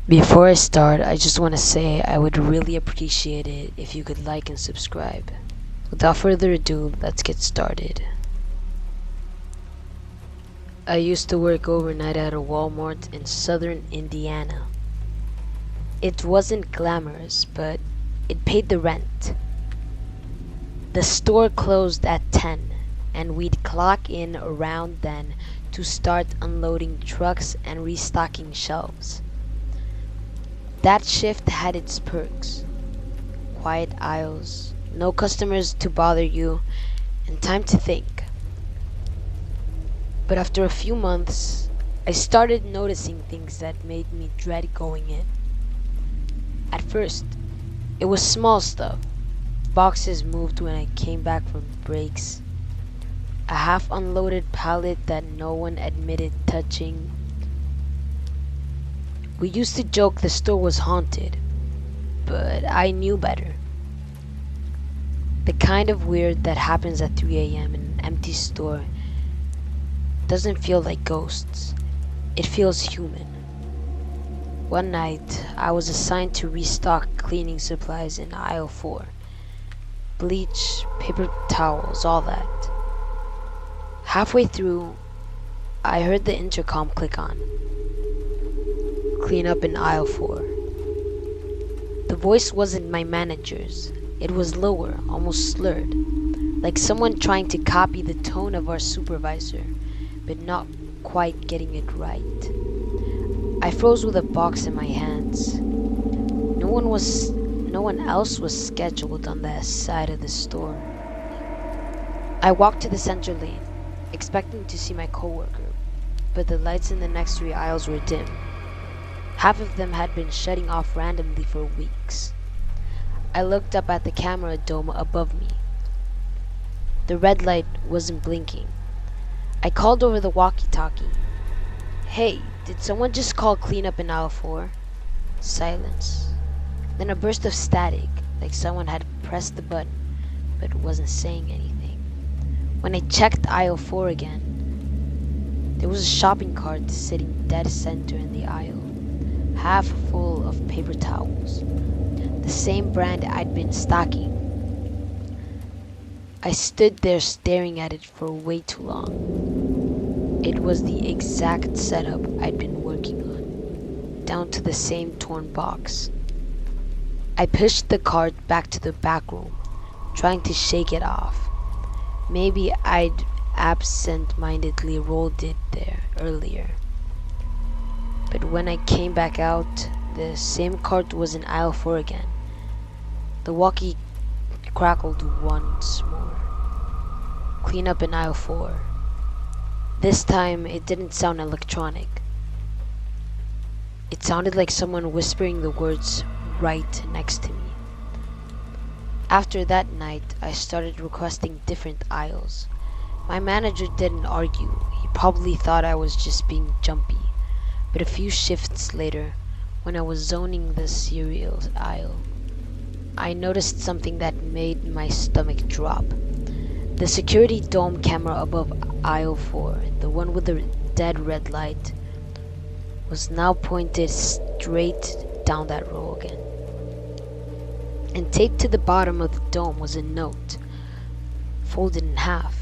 Before I start, I just want to say I would really appreciate it if you could like and subscribe. Without further ado, let's get started. I used to work overnight at a Walmart in southern Indiana. It wasn't glamorous, but it paid the rent. The store closed at 10, and we'd clock in around then to start unloading trucks and restocking shelves. That shift had its perks: quiet aisles, no customers to bother you, and time to think. But after a few months, I started noticing things that made me dread going in. At first, it was small stuff. Boxes moved when I came back from breaks, a half unloaded pallet that no one admitted touching. We used to joke the store was haunted, but I knew better. The kind of weird that happens at 3 a.m. in an empty store doesn't feel like ghosts, it feels human. One night, I was assigned to restock cleaning supplies in aisle 4. Bleach, paper towels, all that. Halfway through, I heard the intercom click on. Clean up in aisle 4. The voice wasn't my manager's. It was lower, almost slurred, like someone trying to copy the tone of our supervisor, but not quite getting it right. I froze with a box in my hands. No one else was scheduled on that side of the store. I walked to the center lane, expecting to see my coworker, but the lights in the next 3 aisles were dim. Half of them had been shutting off randomly for weeks. I looked up at the camera dome above me. The red light wasn't blinking. I called over the walkie-talkie. "Hey, did someone just call cleanup in aisle 4? Silence. Then a burst of static, like someone had pressed the button, but wasn't saying anything. When I checked aisle 4 again, there was a shopping cart sitting dead center in the aisle, half full of paper towels, the same brand I'd been stocking. I stood there staring at it for way too long. It was the exact setup I'd been working on, down to the same torn box. I pushed the cart back to the back room, trying to shake it off. Maybe I'd absent-mindedly rolled it there earlier. But when I came back out, the same cart was in aisle 4 again. The walkie crackled once more. Clean up in aisle 4. This time, it didn't sound electronic. It sounded like someone whispering the words right next to me. After that night, I started requesting different aisles. My manager didn't argue. He probably thought I was just being jumpy. But a few shifts later, when I was zoning the cereal aisle, I noticed something that made my stomach drop. The security dome camera above aisle 4, the one with the dead red light, was now pointed straight down that row again. And taped to the bottom of the dome was a note, folded in half.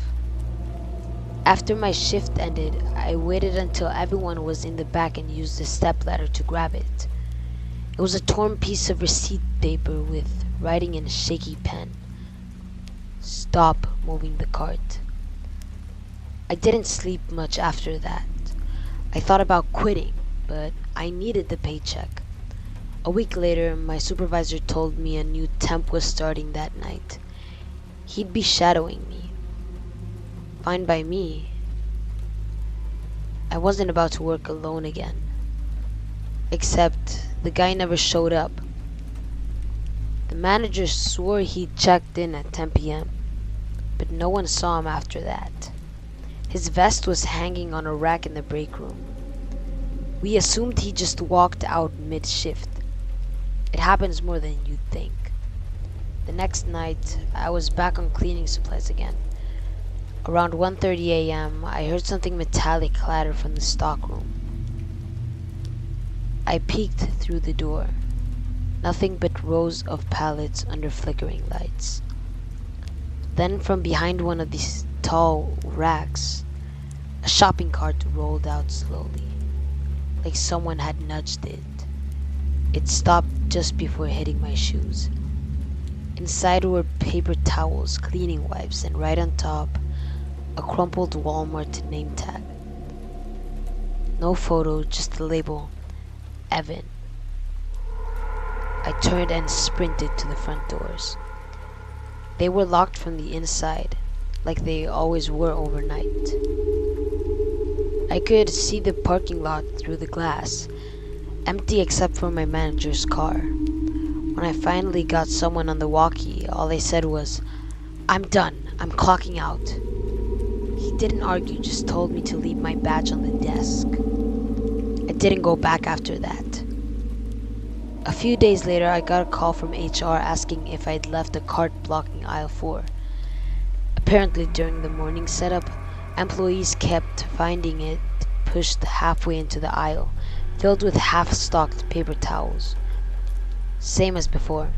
After my shift ended, I waited until everyone was in the back and used the stepladder to grab it. It was a torn piece of receipt paper with writing in a shaky pen. "Stop moving the cart." I didn't sleep much after that. I thought about quitting, but I needed the paycheck. A week later, my supervisor told me a new temp was starting that night. He'd be shadowing me. Fine by me. I wasn't about to work alone again. Except the guy never showed up. The manager swore he'd checked in at 10 p.m., but no one saw him after that. His vest was hanging on a rack in the break room. We assumed he just walked out mid-shift. It happens more than you'd think. The next night, I was back on cleaning supplies again. Around 1:30 a.m., I heard something metallic clatter from the stockroom. I peeked through the door. Nothing but rows of pallets under flickering lights. Then from behind one of these tall racks, a shopping cart rolled out slowly, like someone had nudged it. It stopped just before hitting my shoes. Inside were paper towels, cleaning wipes, and right on top, a crumpled Walmart name tag. No photo, just the label, Evan. I turned and sprinted to the front doors. They were locked from the inside, like they always were overnight. I could see the parking lot through the glass, empty except for my manager's car. When I finally got someone on the walkie, all they said was, "I'm done, I'm clocking out." He didn't argue, just told me to leave my badge on the desk. I didn't go back after that. A few days later, I got a call from HR asking if I'd left a cart blocking aisle 4. Apparently, during the morning setup, employees kept finding it pushed halfway into the aisle, filled with half-stocked paper towels. Same as before.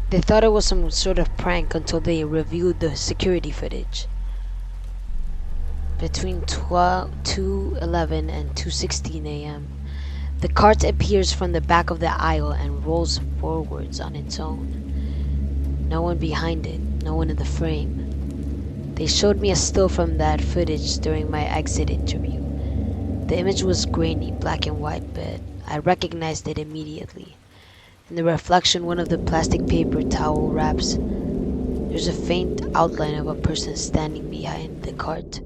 They thought it was some sort of prank until they reviewed the security footage. Between 2:11 and 2:16 a.m., the cart appears from the back of the aisle and rolls forwards on its own. No one behind it, no one in the frame. They showed me a still from that footage during my exit interview. The image was grainy, black and white, but I recognized it immediately. In the reflection, one of the plastic paper towel wraps, there's a faint outline of a person standing behind the cart.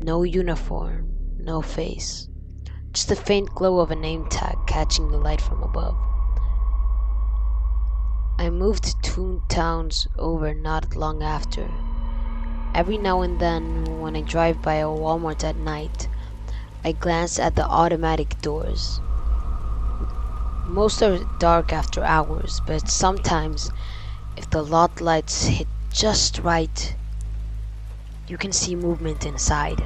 No uniform, no face. Just the faint glow of a name tag catching the light from above. I moved 2 towns over not long after. Every now and then, when I drive by a Walmart at night, I glance at the automatic doors. Most are dark after hours, but sometimes, if the lot lights hit just right, you can see movement inside.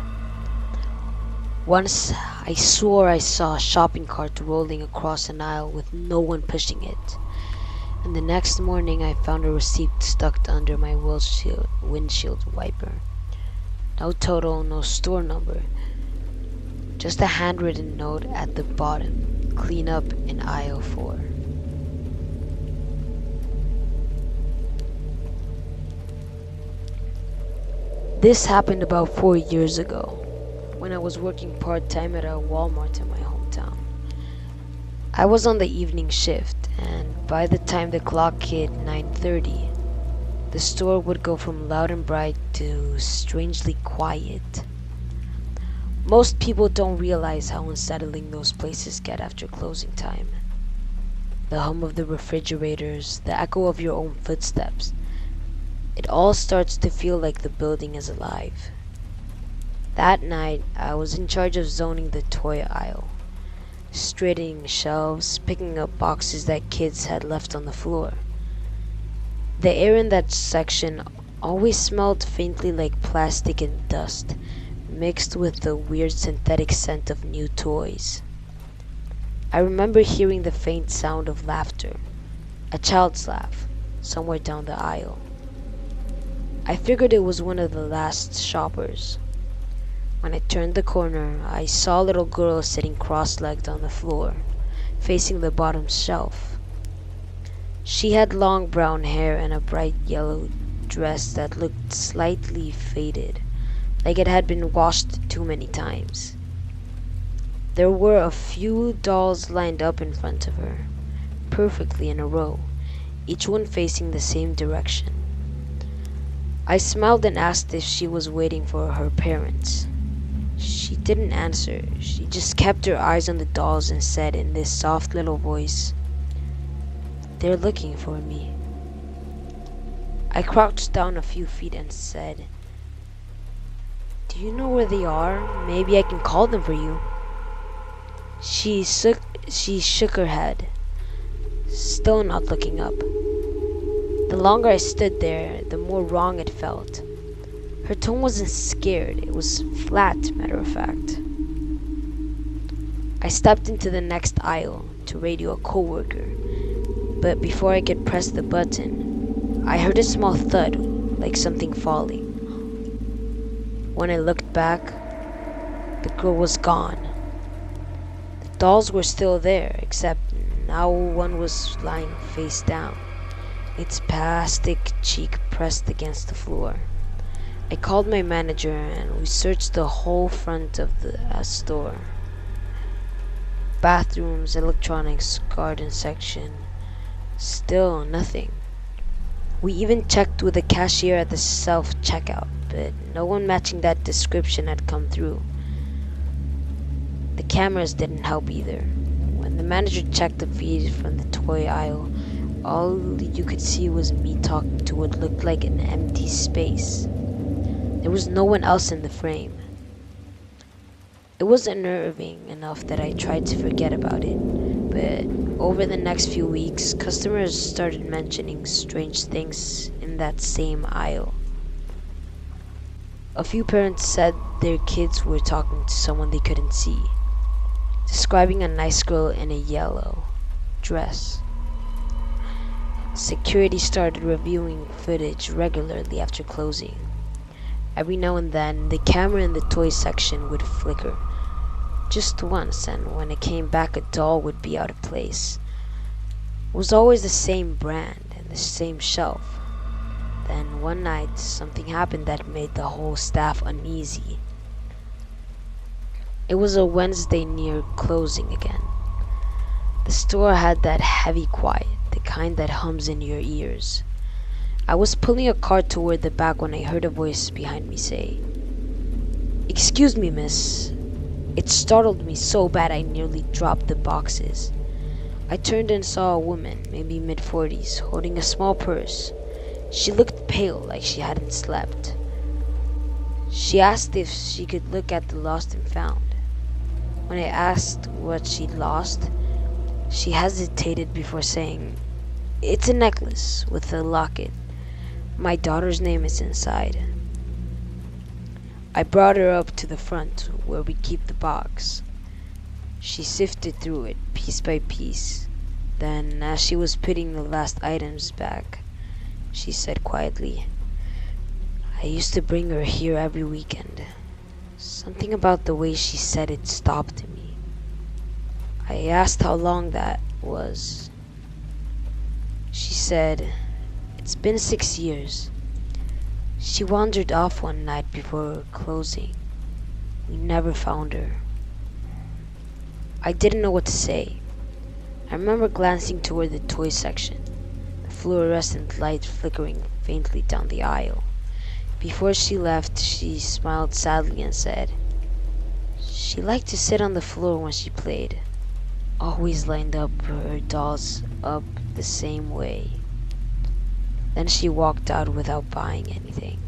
Once, I swore I saw a shopping cart rolling across an aisle with no one pushing it. And the next morning, I found a receipt stuck under my windshield wiper. No total, no store number. Just a handwritten note at the bottom. Clean up in aisle 4. This happened about 4 years ago, when I was working part-time at a Walmart in my hometown. I was on the evening shift, and by the time the clock hit 9:30, the store would go from loud and bright to strangely quiet. Most people don't realize how unsettling those places get after closing time. The hum of the refrigerators, the echo of your own footsteps. It all starts to feel like the building is alive. That night, I was in charge of zoning the toy aisle, straightening shelves, picking up boxes that kids had left on the floor. The air in that section always smelled faintly like plastic and dust, mixed with the weird synthetic scent of new toys. I remember hearing the faint sound of laughter, a child's laugh, somewhere down the aisle. I figured it was one of the last shoppers. When I turned the corner, I saw a little girl sitting cross-legged on the floor, facing the bottom shelf. She had long brown hair and a bright yellow dress that looked slightly faded, like it had been washed too many times. There were a few dolls lined up in front of her, perfectly in a row, each one facing the same direction. I smiled and asked if she was waiting for her parents. She didn't answer. She just kept her eyes on the dolls and said in this soft little voice, "They're looking for me." I crouched down a few feet and said, "Do you know where they are? Maybe I can call them for you." She shook her head, still not looking up. The longer I stood there, the more wrong it felt. Her tone wasn't scared, it was flat, matter of fact. I stepped into the next aisle to radio a coworker, but before I could press the button, I heard a small thud, like something falling. When I looked back, the girl was gone. The dolls were still there, except now one was lying face down, its plastic cheek pressed against the floor. I called my manager and we searched the whole front of the store. Bathrooms, electronics, garden section. Still nothing. We even checked with the cashier at the self-checkout, but no one matching that description had come through. The cameras didn't help either. When the manager checked the feed from the toy aisle, all you could see was me talking to what looked like an empty space. There was no one else in the frame. It was unnerving enough that I tried to forget about it, but over the next few weeks, customers started mentioning strange things in that same aisle. A few parents said their kids were talking to someone they couldn't see, describing a nice girl in a yellow dress. Security started reviewing footage regularly after closing. Every now and then, the camera in the toy section would flicker. Just once, and when it came back, a doll would be out of place. It was always the same brand and the same shelf. Then one night, something happened that made the whole staff uneasy. It was a Wednesday near closing again. The store had that heavy quiet, the kind that hums in your ears. I was pulling a cart toward the back when I heard a voice behind me say, "Excuse me, miss." It startled me so bad I nearly dropped the boxes. I turned and saw a woman, maybe mid-40s, holding a small purse. She looked pale, like she hadn't slept. She asked if she could look at the lost and found. When I asked what she'd lost, she hesitated before saying, "It's a necklace with a locket. My daughter's name is inside." I brought her up to the front where we keep the box. She sifted through it piece by piece. Then, as she was putting the last items back, she said quietly, "I used to bring her here every weekend." Something about the way she said it stopped me. I asked how long that was. She said, "It's been 6 years. She wandered off one night before closing. We never found her." I didn't know what to say. I remember glancing toward the toy section, the fluorescent light flickering faintly down the aisle. Before she left, she smiled sadly and said, "She liked to sit on the floor when she played. Always lined up her dolls up the same way." Then she walked out without buying anything.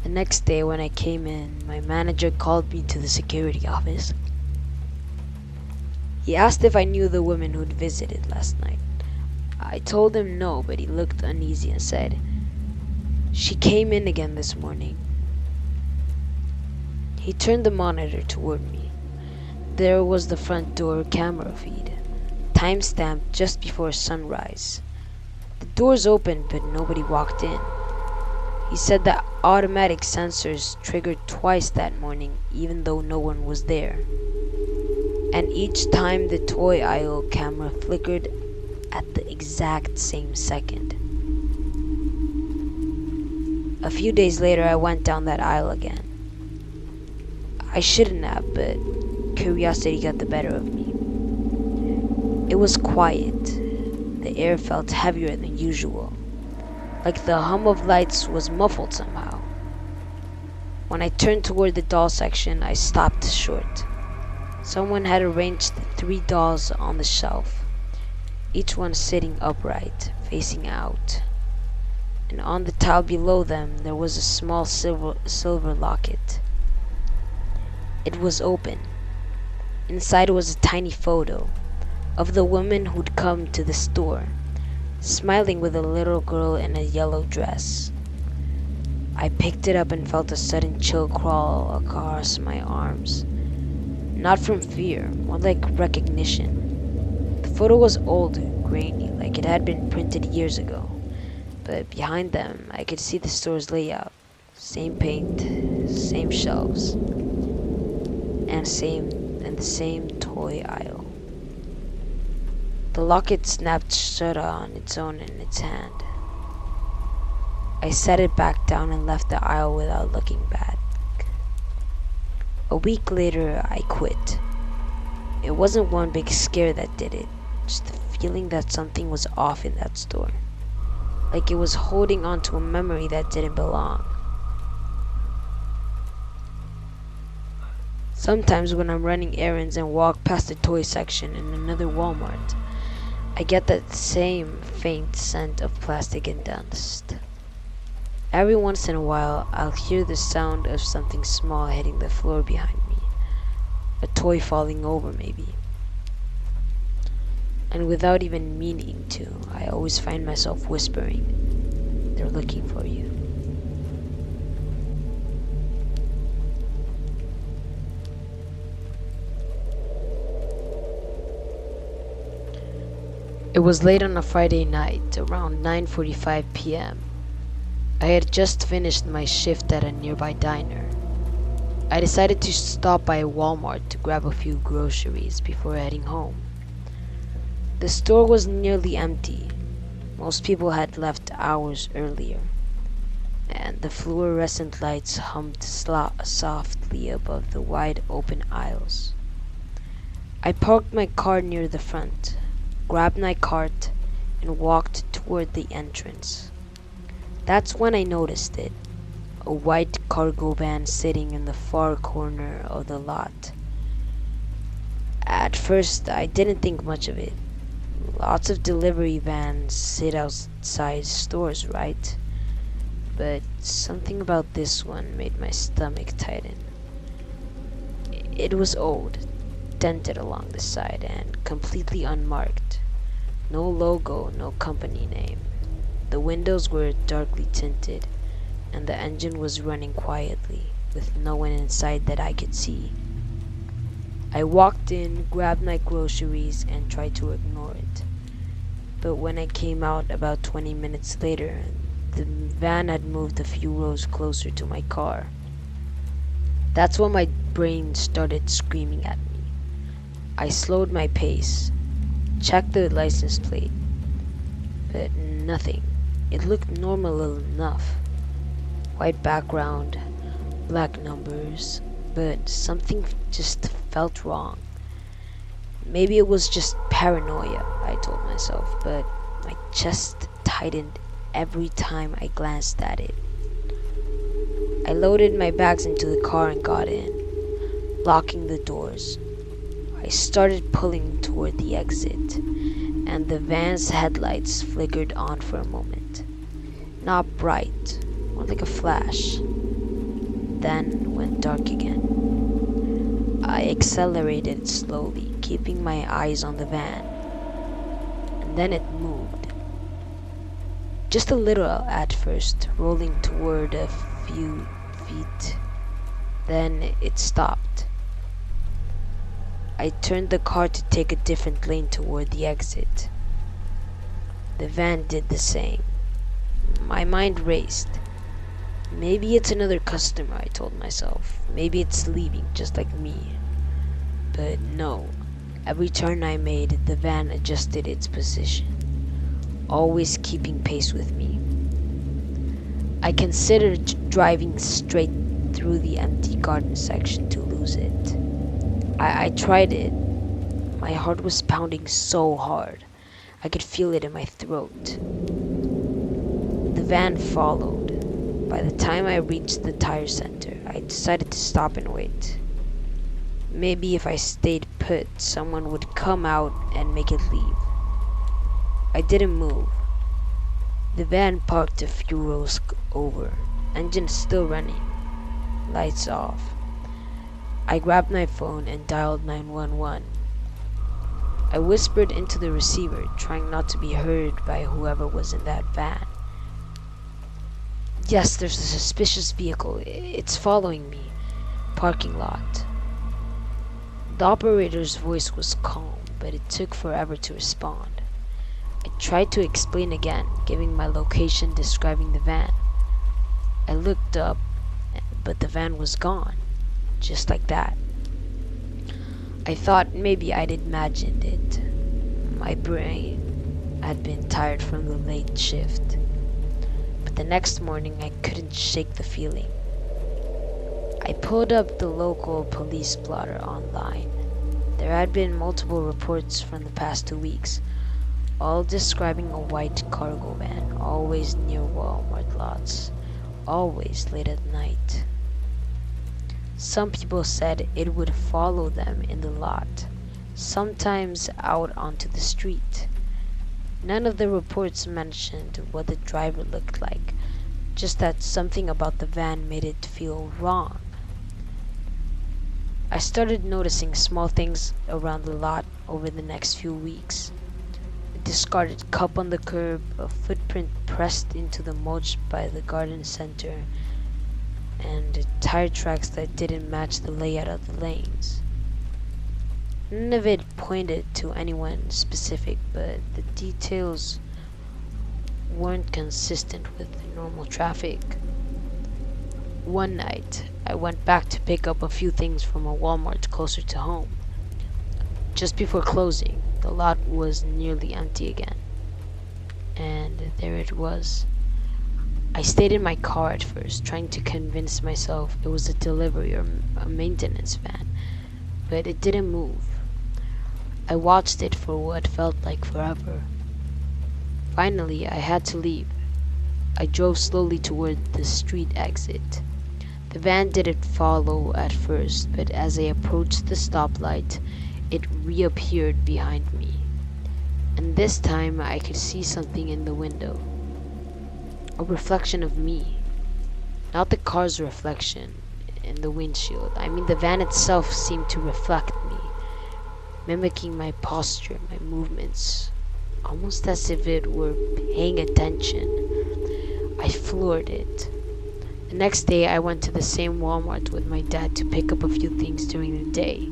The next day when I came in, my manager called me to the security office. He asked if I knew the woman who'd visited last night. I told him no, but he looked uneasy and said, "She came in again this morning." He turned the monitor toward me. There was the front door camera feed, time-stamped just before sunrise. The doors opened, but nobody walked in. He said that automatic sensors triggered twice that morning, even though no one was there. And each time the toy aisle camera flickered at the exact same second. A few days later, I went down that aisle again. I shouldn't have, but curiosity got the better of me. It was quiet. The air felt heavier than usual, like the hum of lights was muffled somehow. When I turned toward the doll section, I stopped short. Someone had arranged the 3 dolls on the shelf, each one sitting upright, facing out. And on the tile below them, there was a small silver locket. It was open. Inside was a tiny photo of the woman who'd come to the store, smiling with a little girl in a yellow dress. I picked it up and felt a sudden chill crawl across my arms. Not from fear, more like recognition. The photo was old, grainy, like it had been printed years ago. But behind them, I could see the store's layout. Same paint, same shelves, and the same toy aisle. The locket snapped shut on its own in its hand. I set it back down and left the aisle without looking back. A week later, I quit. It wasn't one big scare that did it, just the feeling that something was off in that store. Like it was holding on to a memory that didn't belong. Sometimes when I'm running errands and walk past the toy section in another Walmart, I get that same faint scent of plastic and dust. Every once in a while, I'll hear the sound of something small hitting the floor behind me. A toy falling over, maybe. And without even meaning to, I always find myself whispering, "They're looking for you." It was late on a Friday night, around 9:45 p.m. I had just finished my shift at a nearby diner. I decided to stop by Walmart to grab a few groceries before heading home. The store was nearly empty. Most people had left hours earlier, and the fluorescent lights hummed softly above the wide open aisles. I parked my car near the front, grabbed my cart, and walked toward the entrance. That's when I noticed it. A white cargo van sitting in the far corner of the lot. At first, I didn't think much of it. Lots of delivery vans sit outside stores, right? But something about this one made my stomach tighten. It was old, dented along the side, and completely unmarked. No logo, no company name. The windows were darkly tinted, and the engine was running quietly, with no one inside that I could see. I walked in, grabbed my groceries, and tried to ignore it. But when I came out about 20 minutes later, the van had moved a few rows closer to my car. That's when my brain started screaming at me. I slowed my pace, checked the license plate, but nothing. It looked normal enough. White background, black numbers, but something just felt wrong. Maybe it was just paranoia, I told myself, but my chest tightened every time I glanced at it. I loaded my bags into the car and got in, locking the doors. I started pulling toward the exit, and the van's headlights flickered on for a moment. Not bright, more like a flash, then went dark again. I accelerated slowly, keeping my eyes on the van, and then it moved. Just a little at first, rolling toward a few feet. Then it stopped. I turned the car to take a different lane toward the exit. The van did the same. My mind raced. Maybe it's another customer, I told myself. Maybe it's leaving, just like me. But no. Every turn I made, the van adjusted its position, always keeping pace with me. I considered driving straight through the empty garden section to lose it. I tried it. My heart was pounding so hard. I could feel it in my throat. The van followed. By the time I reached the tire center, I decided to stop and wait. Maybe if I stayed put, someone would come out and make it leave. I didn't move. The van parked a few rows over, engine still running, lights off. I grabbed my phone and dialed 911. I whispered into the receiver, trying not to be heard by whoever was in that van. "Yes, there's a suspicious vehicle. It's following me. Parking lot." The operator's voice was calm, but it took forever to respond. I tried to explain again, giving my location, describing the van. I looked up, but the van was gone, just like that. I thought maybe I'd imagined it. My brain had been tired from the late shift. But the next morning I couldn't shake the feeling. I pulled up the local police blotter online. There had been multiple reports from the past 2 weeks, all describing a white cargo van, always near Walmart lots, always late at night. Some people said it would follow them in the lot, sometimes out onto the street. None of the reports mentioned what the driver looked like, just that something about the van made it feel wrong. I started noticing small things around the lot over the next few weeks. A discarded cup on the curb, a footprint pressed into the mulch by the garden center, and tire tracks that didn't match the layout of the lanes. None of it pointed to anyone specific, but the details weren't consistent with normal traffic. One night, I went back to pick up a few things from a Walmart closer to home. Just before closing, the lot was nearly empty again. And there it was. I stayed in my car at first, trying to convince myself it was a delivery or a maintenance van, but it didn't move. I watched it for what felt like forever. Finally, I had to leave. I drove slowly toward the street exit. The van didn't follow at first, but as I approached the stoplight, it reappeared behind me. And this time I could see something in the window. A reflection of me. Not the car's reflection in the windshield. I mean, the van itself seemed to reflect me, mimicking my posture, my movements, almost as if it were paying attention. I floored it. The next day, I went to the same Walmart with my dad to pick up a few things during the day,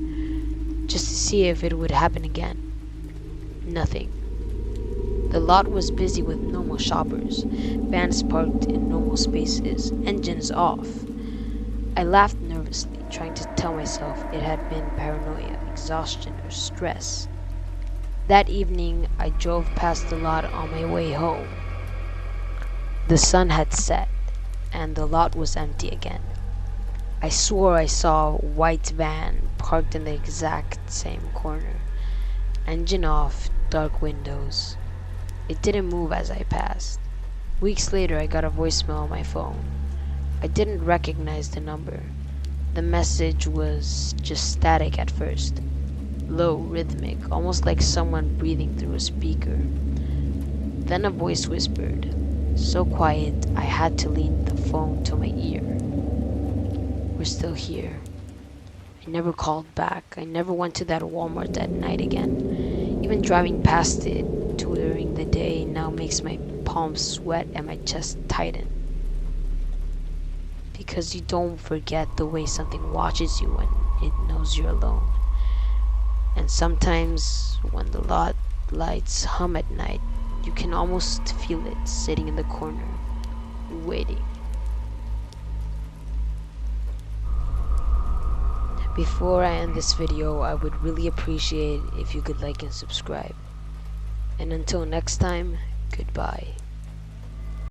just to see if it would happen again. Nothing. The lot was busy with normal shoppers, vans parked in normal spaces, engines off. I laughed nervously, trying to tell myself it had been paranoia, exhaustion, or stress. That evening, I drove past the lot on my way home. The sun had set, and the lot was empty again. I swore I saw a white van parked in the exact same corner. Engine off, dark windows. It didn't move as I passed. Weeks later, I got a voicemail on my phone. I didn't recognize the number. The message was just static at first. Low, rhythmic, almost like someone breathing through a speaker. Then a voice whispered, so quiet I had to lean the phone to my ear. We're still here. I never called back. I never went to that Walmart at night again. Even driving past it during the day now makes my palms sweat and my chest tighten. Because you don't forget the way something watches you when it knows you're alone. And sometimes when the lot lights hum at night, you can almost feel it sitting in the corner, waiting. Before I end this video, I would really appreciate if you could like and subscribe. And until next time, goodbye.